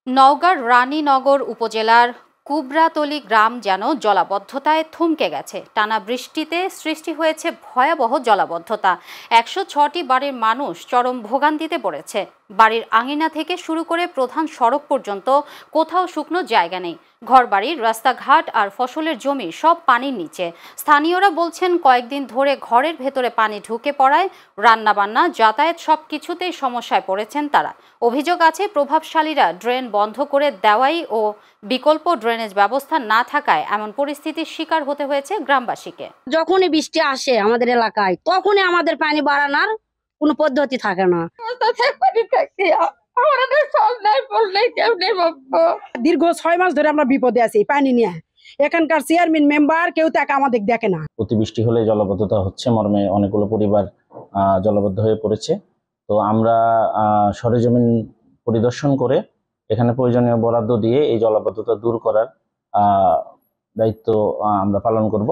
নওগাঁর রানীনগর উপজেলার কুবরাতলী গ্রাম যেন জলাবদ্ধতায় থমকে গেছে। টানা বৃষ্টিতে সৃষ্টি হয়েছে ভয়াবহ জলাবদ্ধতা। ১০৬টি বাড়ির মানুষ চরম ভোগান্তিতে পড়েছে। বাড়ির আঙিনা থেকে শুরু করে প্রধান সড়ক পর্যন্ত কোথাও শুকনো জায়গা নেই। ঘরবাড়ির রাস্তাঘাট আর ফসলের জমি সব পানির নিচে। স্থানীয়রা বলছেন, কয়েকদিন ধরে ঘরের ভেতরে পানি ঢুকে পড়ায় রান্নাবান্না, যাতায়াত সব কিছুতেই সমস্যায় পড়েছেন তারা। অভিযোগ আছে, প্রভাবশালীরা ড্রেন বন্ধ করে দেওয়াই ও বিকল্প ড্রেনেজ ব্যবস্থা না থাকায় এমন পরিস্থিতির শিকার হতে হয়েছে গ্রামবাসীকে। যখনই বৃষ্টি আসে আমাদের এলাকায়, তখনই আমাদের পানি বাড়ানোর কোনো পদ্ধতি থাকে না। দীর্ঘ ৬ মাস ধরে আমরা বিপদে আছি পানি নিয়ে। এখানকার চেয়ারম্যান মেম্বার কেউ তাকে আমাদের দেখে না। অতিবৃষ্টি হলে জলবদ্ধতা হচ্ছে মর্মে অনেকগুলো পরিবার জলবদ্ধ হয়ে পড়েছে। তো আমরা সরেজমিন পরিদর্শন করে এখানে প্রয়োজনীয় বরাদ্দ দিয়ে এই জলাবদ্ধতা দূর করার দায়িত্ব আমরা পালন করব।